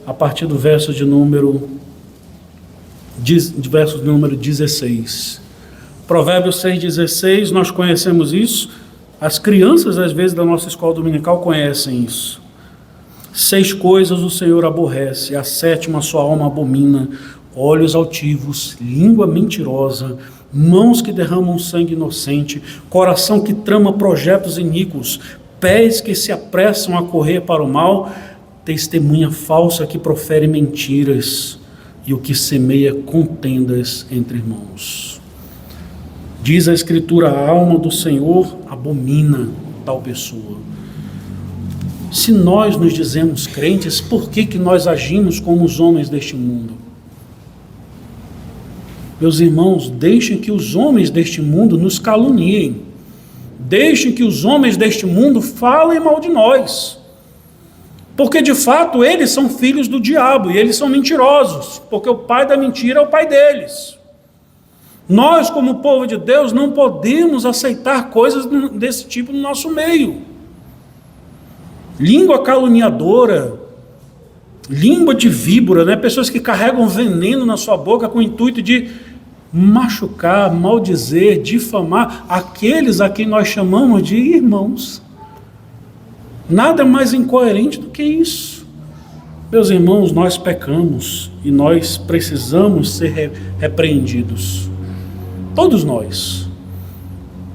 a partir do verso de número 16. Provérbios 6,16, nós conhecemos isso. As crianças, às vezes, da nossa escola dominical conhecem isso. 6 coisas o Senhor aborrece, a 7ª sua alma abomina: olhos altivos, língua mentirosa, mãos que derramam sangue inocente, coração que trama projetos iníquos, pés que se apressam a correr para o mal, testemunha falsa que profere mentiras, e o que semeia contendas entre irmãos. Diz a Escritura: a alma do Senhor abomina tal pessoa. Se nós nos dizemos crentes, por que nós agimos como os homens deste mundo? Meus irmãos, deixem que os homens deste mundo nos caluniem. Deixem que os homens deste mundo falem mal de nós. Porque de fato eles são filhos do diabo e eles são mentirosos, porque o pai da mentira é o pai deles. Nós, como povo de Deus, não podemos aceitar coisas desse tipo no nosso meio. Língua caluniadora, língua de víbora, pessoas que carregam veneno na sua boca com o intuito de machucar, maldizer, difamar aqueles a quem nós chamamos de irmãos. Nada mais incoerente do que isso. Meus irmãos, nós pecamos e nós precisamos ser repreendidos. Todos nós.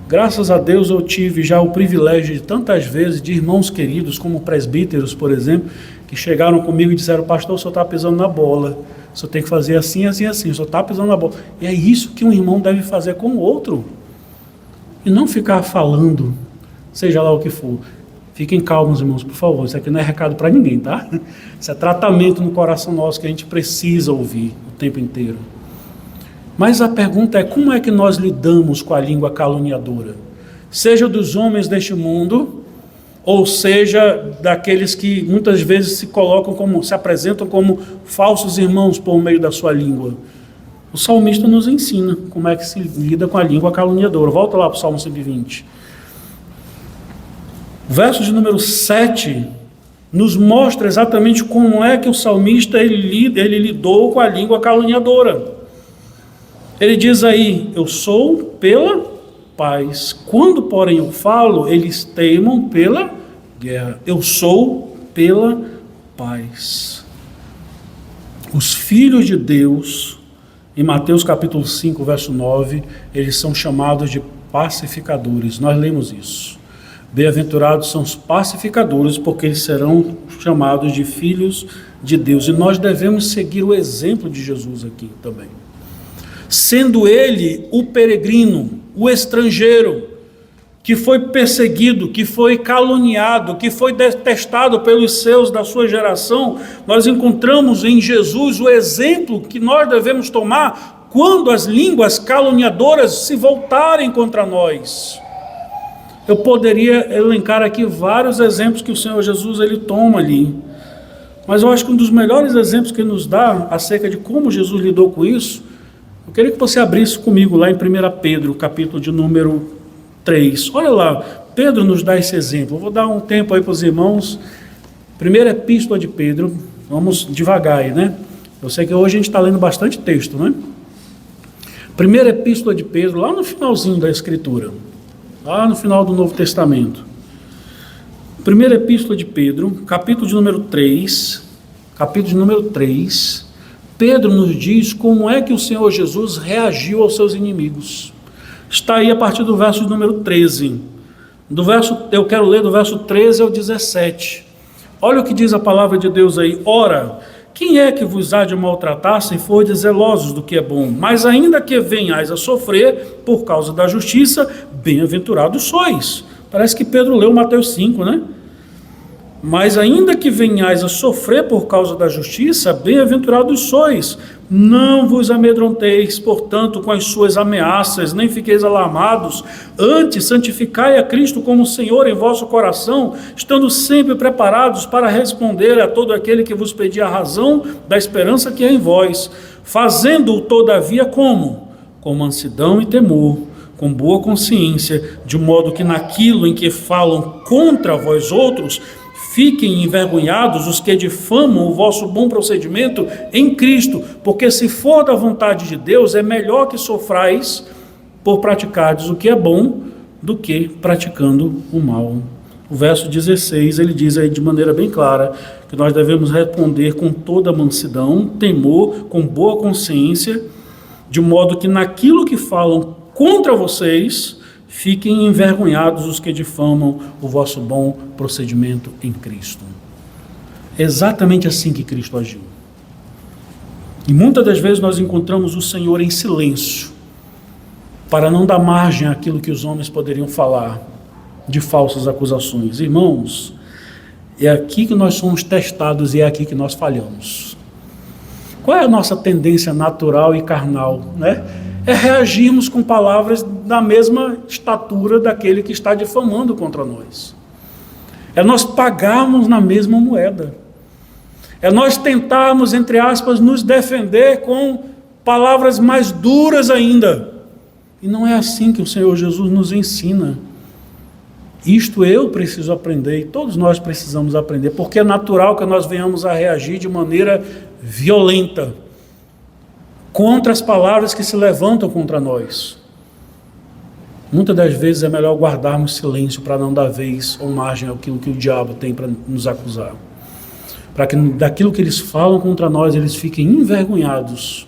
Graças a Deus eu tive já o privilégio de tantas vezes de irmãos queridos, como presbíteros, por exemplo, que chegaram comigo e disseram: pastor, o senhor está pisando na bola, o senhor tem que fazer assim, assim, assim, o senhor está pisando na bola. E é isso que um irmão deve fazer com o outro. E não ficar falando, seja lá o que for. Fiquem calmos, irmãos, por favor, isso aqui não é recado para ninguém, tá? Isso é tratamento no coração nosso que a gente precisa ouvir o tempo inteiro. Mas a pergunta é: como é que nós lidamos com a língua caluniadora? Seja dos homens deste mundo, ou seja daqueles que muitas vezes se apresentam como falsos irmãos por meio da sua língua. O salmista nos ensina como é que se lida com a língua caluniadora. Volta lá para o Salmo 120. O verso de número 7 nos mostra exatamente como é que o salmista ele lidou com a língua caluniadora. Ele diz aí: eu sou pela paz. Quando, porém, eu falo, eles teimam pela guerra. Eu sou pela paz. Os filhos de Deus, em Mateus capítulo 5, verso 9, eles são chamados de pacificadores. Nós lemos isso. Bem-aventurados são os pacificadores, porque eles serão chamados de filhos de Deus. E nós devemos seguir o exemplo de Jesus aqui também. sendo ele o peregrino, o estrangeiro, que foi perseguido, que foi caluniado, que foi detestado pelos seus da sua geração. Nós encontramos em Jesus o exemplo que nós devemos tomar quando as línguas caluniadoras se voltarem contra nós. Eu poderia elencar aqui vários exemplos que o Senhor Jesus ele toma ali, mas eu acho que um dos melhores exemplos que ele nos dá acerca de como Jesus lidou com isso, eu queria que você abrisse comigo lá em 1 Pedro, capítulo de número 3. Olha lá, Pedro nos dá esse exemplo. Eu vou dar um tempo aí para os irmãos. Primeira epístola de Pedro, vamos devagar aí, né? Eu sei que hoje a gente está lendo bastante texto, né? Primeira epístola de Pedro, lá no finalzinho da Escritura, lá no final do Novo Testamento. Primeira epístola de Pedro, capítulo de número 3, Pedro nos diz como é que o Senhor Jesus reagiu aos seus inimigos. Está aí a partir do verso de número 13. Eu quero ler do verso 13 ao 17. Olha o que diz a palavra de Deus aí. Ora, quem é que vos há de maltratar se fordes zelosos do que é bom? Mas ainda que venhais a sofrer por causa da justiça, bem-aventurados sois. Parece que Pedro leu Mateus 5, né? Mas ainda que venhais a sofrer por causa da justiça, bem-aventurados sois. Não vos amedronteis, portanto, com as suas ameaças, nem fiqueis alarmados. Antes, santificai a Cristo como Senhor em vosso coração, estando sempre preparados para responder a todo aquele que vos pedir a razão da esperança que é em vós, fazendo-o todavia como? Com mansidão e temor, com boa consciência, de modo que naquilo em que falam contra vós outros, fiquem envergonhados os que difamam o vosso bom procedimento em Cristo, porque se for da vontade de Deus, é melhor que sofrais por praticardes o que é bom, do que praticando o mal. O verso 16, ele diz aí de maneira bem clara, que nós devemos responder com toda mansidão, temor, com boa consciência, de modo que naquilo que falam contra vocês, fiquem envergonhados os que difamam o vosso bom procedimento em Cristo. É exatamente assim que Cristo agiu. E muitas das vezes nós encontramos o Senhor em silêncio, para não dar margem àquilo que os homens poderiam falar, de falsas acusações. Irmãos, é aqui que nós somos testados e é aqui que nós falhamos. Qual é a nossa tendência natural e carnal, né? É reagirmos com palavras da mesma estatura daquele que está difamando contra nós. É nós pagarmos na mesma moeda. É nós tentarmos, entre aspas, nos defender com palavras mais duras ainda. E não é assim que o Senhor Jesus nos ensina. Isto eu preciso aprender e todos nós precisamos aprender, porque é natural que nós venhamos a reagir de maneira violenta contra as palavras que se levantam contra nós. Muitas das vezes é melhor guardarmos silêncio para não dar vez ou margem àquilo que o diabo tem para nos acusar. Para que daquilo que eles falam contra nós, eles fiquem envergonhados,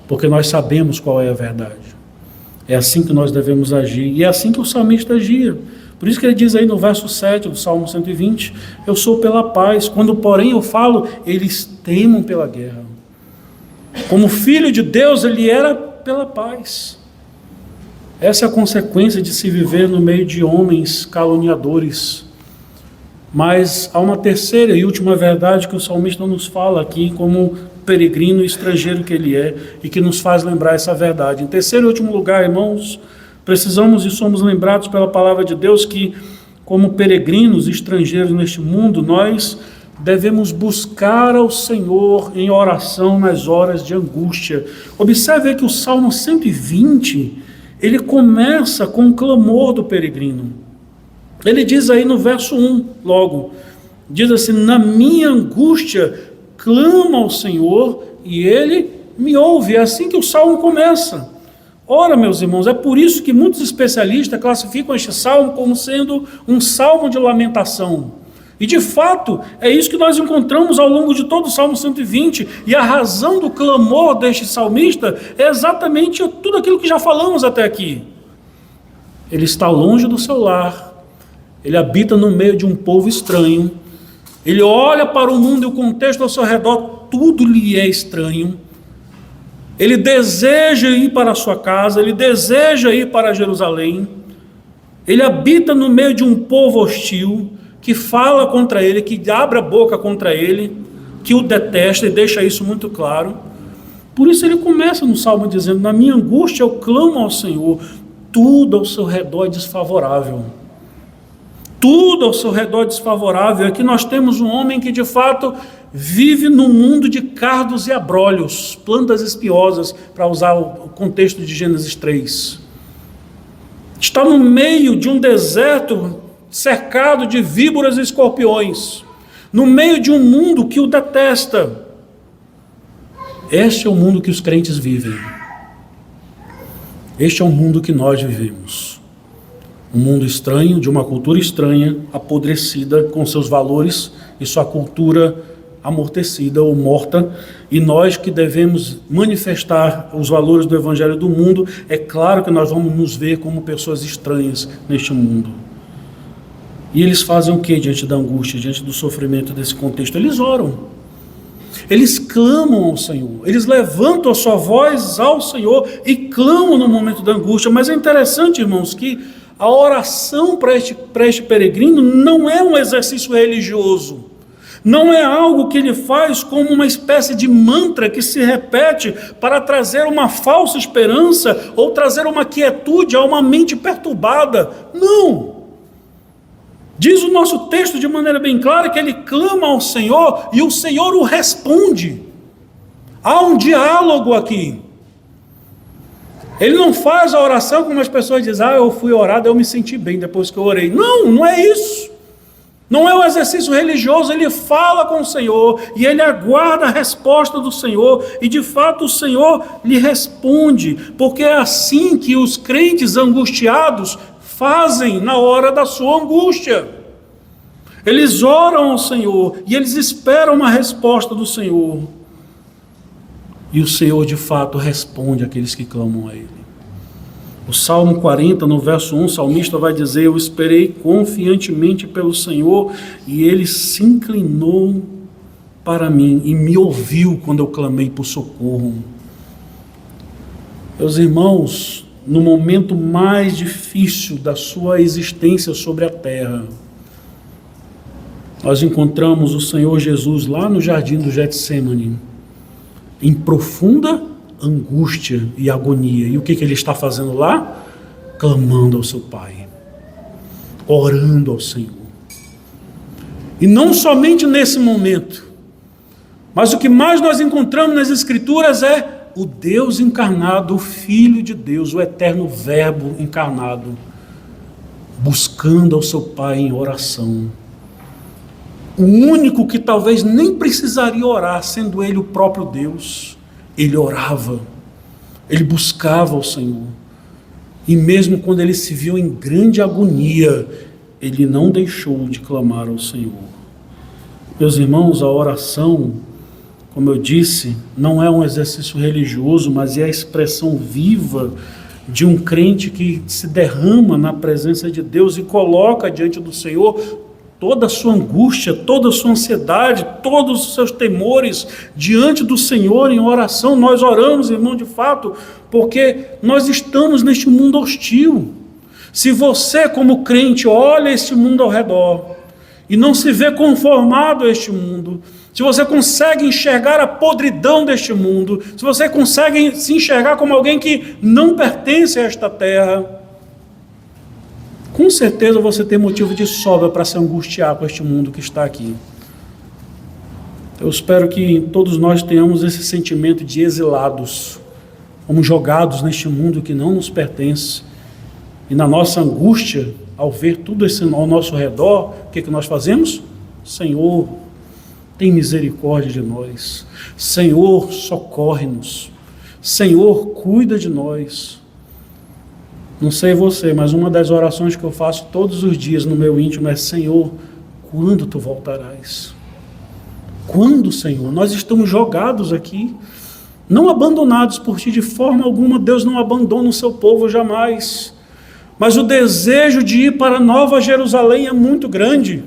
porque nós sabemos qual é a verdade. É assim que nós devemos agir, e é assim que o salmista agia. Por isso que ele diz aí no verso 7 do Salmo 120, eu sou pela paz, quando porém eu falo, eles temam pela guerra. Como filho de Deus, ele era pela paz. Essa é a consequência de se viver no meio de homens caluniadores. Mas há uma terceira e última verdade que o salmista nos fala aqui, como peregrino e estrangeiro que ele é, e que nos faz lembrar essa verdade. Em terceiro e último lugar, irmãos, precisamos e somos lembrados pela palavra de Deus que, como peregrinos e estrangeiros neste mundo, nós devemos buscar ao Senhor em oração nas horas de angústia. Observe que o Salmo 120, ele começa com o clamor do peregrino. Ele diz aí no verso 1, logo, diz assim, na minha angústia, clamo ao Senhor e Ele me ouve. É assim que o Salmo começa. Ora, meus irmãos, é por isso que muitos especialistas classificam este Salmo como sendo um Salmo de lamentação. E de fato, é isso que nós encontramos ao longo de todo o Salmo 120, e a razão do clamor deste salmista é exatamente tudo aquilo que já falamos até aqui. Ele está longe do seu lar, ele habita no meio de um povo estranho, ele olha para o mundo e o contexto ao seu redor, tudo lhe é estranho. ele deseja ir para a sua casa, ele deseja ir para Jerusalém, ele habita no meio de um povo hostil, que fala contra ele, que abre a boca contra ele, que o detesta e deixa isso muito claro. Por isso ele começa no Salmo dizendo: na minha angústia eu clamo ao Senhor. Tudo ao seu redor é desfavorável. Tudo ao seu redor é desfavorável. Aqui nós temos um homem que de fato vive num mundo de cardos e abrolhos, plantas espiosas, para usar o contexto de Gênesis 3. Está no meio de um deserto cercado de víboras e escorpiões, no meio de um mundo que o detesta. Este é o mundo que os crentes vivem. Este é o mundo que nós vivemos. Um mundo estranho, de uma cultura estranha, apodrecida, com seus valores e sua cultura amortecida ou morta, e nós que devemos manifestar os valores do Evangelho do mundo, é claro que nós vamos nos ver como pessoas estranhas neste mundo. E eles fazem o que diante da angústia, diante do sofrimento desse contexto? Eles oram, eles clamam ao Senhor, eles levantam a sua voz ao Senhor e clamam no momento da angústia. Mas é interessante, irmãos, que a oração para este peregrino não é um exercício religioso, não é algo que ele faz como uma espécie de mantra que se repete para trazer uma falsa esperança ou trazer uma quietude a uma mente perturbada. Não! Diz o nosso texto de maneira bem clara que ele clama ao Senhor e o Senhor o responde. Há um diálogo aqui. Ele não faz a oração como as pessoas dizem: eu fui orar, eu me senti bem depois que eu orei. Não, não é isso. Não é um exercício religioso. Ele fala com o Senhor e ele aguarda a resposta do Senhor, e de fato o Senhor lhe responde, porque é assim que os crentes angustiados fazem na hora da sua angústia. Eles oram ao Senhor e eles esperam uma resposta do Senhor, e o Senhor de fato responde àqueles que clamam a Ele. O Salmo 40, no verso 1, o salmista vai dizer: eu esperei confiantemente pelo Senhor, e Ele se inclinou para mim e me ouviu quando eu clamei por socorro. Meus irmãos, no momento mais difícil da sua existência sobre a terra, nós encontramos o Senhor Jesus lá no jardim do Getsêmani, em profunda angústia e agonia. E o que ele está fazendo lá? Clamando ao seu Pai, orando ao Senhor. E não somente nesse momento, mas o que mais nós encontramos nas Escrituras é o Deus encarnado, o Filho de Deus, o eterno Verbo encarnado, buscando ao seu Pai em oração. O único que talvez nem precisaria orar, sendo ele o próprio Deus, ele orava, ele buscava ao Senhor. E mesmo quando ele se viu em grande agonia, ele não deixou de clamar ao Senhor. Meus irmãos, a oração, como eu disse, não é um exercício religioso, mas é a expressão viva de um crente que se derrama na presença de Deus e coloca diante do Senhor toda a sua angústia, toda a sua ansiedade, todos os seus temores diante do Senhor em oração. Nós oramos, irmão, de fato, porque nós estamos neste mundo hostil. Se você, como crente, olha este mundo ao redor e não se vê conformado a este mundo, se você consegue enxergar a podridão deste mundo, se você consegue se enxergar como alguém que não pertence a esta terra, com certeza você tem motivo de sobra para se angustiar com este mundo que está aqui. Eu espero que todos nós tenhamos esse sentimento de exilados, como jogados neste mundo que não nos pertence, e na nossa angústia, ao ver tudo isso ao nosso redor, o que nós fazemos? Senhor, tem misericórdia de nós. Senhor, socorre-nos. Senhor, cuida de nós. Não sei você, mas uma das orações que eu faço todos os dias no meu íntimo é: Senhor, quando tu voltarás? Quando, Senhor? Nós estamos jogados aqui, não abandonados por ti de forma alguma. Deus não abandona o seu povo jamais. Mas o desejo de ir para Nova Jerusalém é muito grande.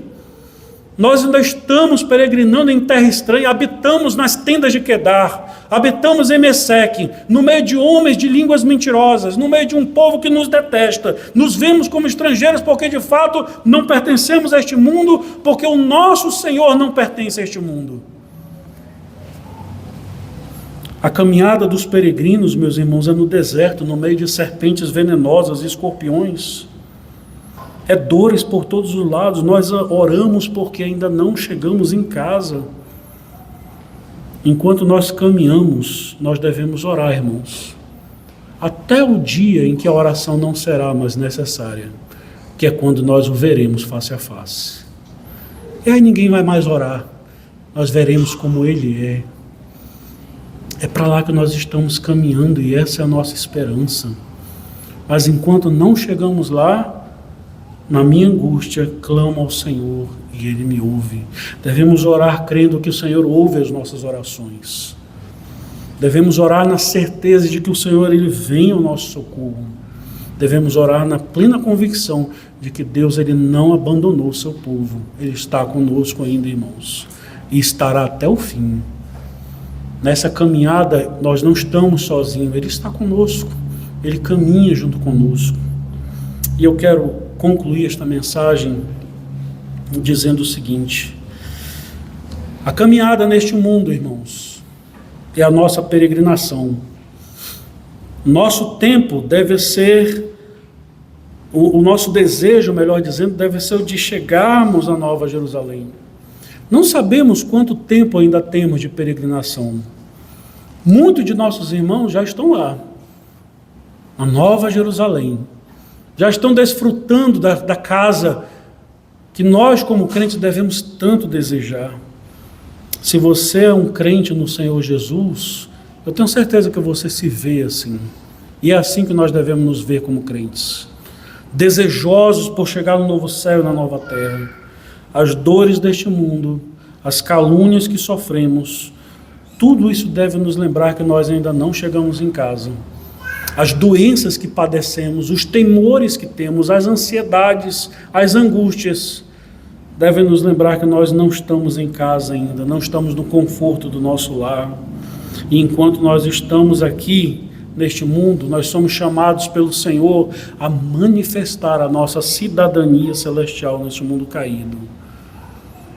Nós ainda estamos peregrinando em terra estranha, habitamos nas tendas de Quedar, habitamos em Meseque, no meio de homens de línguas mentirosas, no meio de um povo que nos detesta, nos vemos como estrangeiros porque de fato não pertencemos a este mundo, porque o nosso Senhor não pertence a este mundo. A caminhada dos peregrinos, meus irmãos, é no deserto, no meio de serpentes venenosas e escorpiões. É dores por todos os lados. Nós oramos porque ainda não chegamos em casa. Enquanto nós caminhamos, nós devemos orar, irmãos, até o dia em que a oração não será mais necessária, que é quando nós o veremos face a face. E aí ninguém vai mais orar, nós veremos como Ele é. É para lá que nós estamos caminhando e essa é a nossa esperança. Mas enquanto não chegamos lá, na minha angústia, clamo ao Senhor e Ele me ouve. Devemos orar crendo que o Senhor ouve as nossas orações. Devemos orar na certeza de que o Senhor Ele vem ao nosso socorro. Devemos orar na plena convicção de que Deus Ele não abandonou o seu povo. Ele está conosco ainda, irmãos, e estará até o fim. Nessa caminhada nós não estamos sozinhos, Ele está conosco, Ele caminha junto conosco. E eu quero concluir esta mensagem dizendo o seguinte: a caminhada neste mundo, irmãos, é a nossa peregrinação. Nosso tempo deve ser, o nosso desejo, melhor dizendo, deve ser o de chegarmos à Nova Jerusalém. Não sabemos quanto tempo ainda temos de peregrinação. Muitos de nossos irmãos já estão lá, na Nova Jerusalém. Já estão desfrutando da casa que nós, como crentes, devemos tanto desejar. Se você é um crente no Senhor Jesus, eu tenho certeza que você se vê assim. E é assim que nós devemos nos ver como crentes. Desejosos por chegar no novo céu e na nova terra. As dores deste mundo, as calúnias que sofremos, tudo isso deve nos lembrar que nós ainda não chegamos em casa. As doenças que padecemos, os temores que temos, as ansiedades, as angústias, devem nos lembrar que nós não estamos em casa ainda, não estamos no conforto do nosso lar. E enquanto nós estamos aqui neste mundo, nós somos chamados pelo Senhor a manifestar a nossa cidadania celestial neste mundo caído.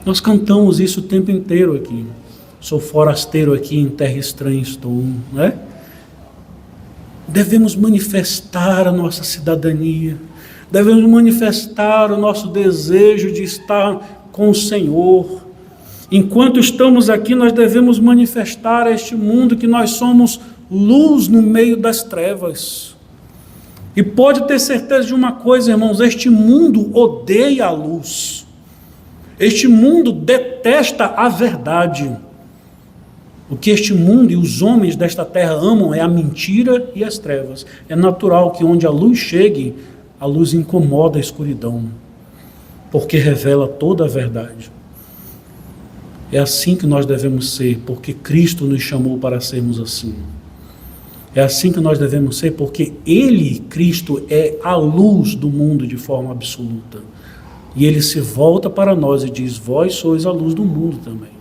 Nós cantamos isso o tempo inteiro aqui. Sou forasteiro aqui, em terra estranha estou, não é? Devemos manifestar a nossa cidadania, devemos manifestar o nosso desejo de estar com o Senhor. Enquanto estamos aqui, nós devemos manifestar a este mundo que nós somos luz no meio das trevas. E pode ter certeza de uma coisa, irmãos, este mundo odeia a luz, este mundo detesta a verdade. O que este mundo e os homens desta terra amam é a mentira e as trevas. É natural que onde a luz chegue, a luz incomoda a escuridão, porque revela toda a verdade. É assim que nós devemos ser, porque Cristo nos chamou para sermos assim. É assim que nós devemos ser, porque Ele, Cristo, é a luz do mundo de forma absoluta. E Ele se volta para nós e diz: vós sois a luz do mundo também.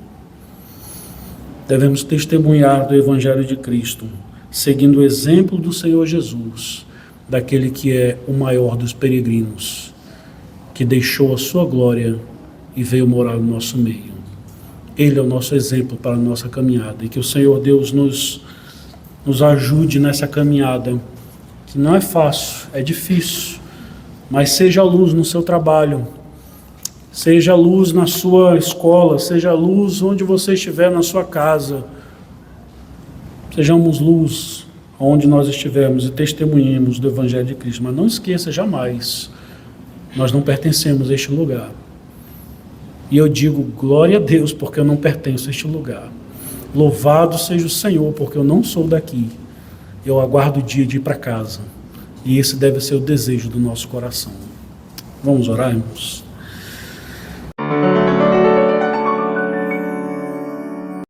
Devemos testemunhar do Evangelho de Cristo, seguindo o exemplo do Senhor Jesus, daquele que é o maior dos peregrinos, que deixou a sua glória e veio morar no nosso meio. Ele é o nosso exemplo para a nossa caminhada, e que o Senhor Deus nos ajude nessa caminhada, que não é fácil, é difícil, mas seja a luz no seu trabalho, seja a luz na sua escola, seja a luz onde você estiver na sua casa. Sejamos luz onde nós estivermos e testemunhemos do Evangelho de Cristo. Mas não esqueça jamais, nós não pertencemos a este lugar. E eu digo glória a Deus, porque eu não pertenço a este lugar. Louvado seja o Senhor, porque eu não sou daqui. Eu aguardo o dia de ir para casa. E esse deve ser o desejo do nosso coração. Vamos orar, irmãos?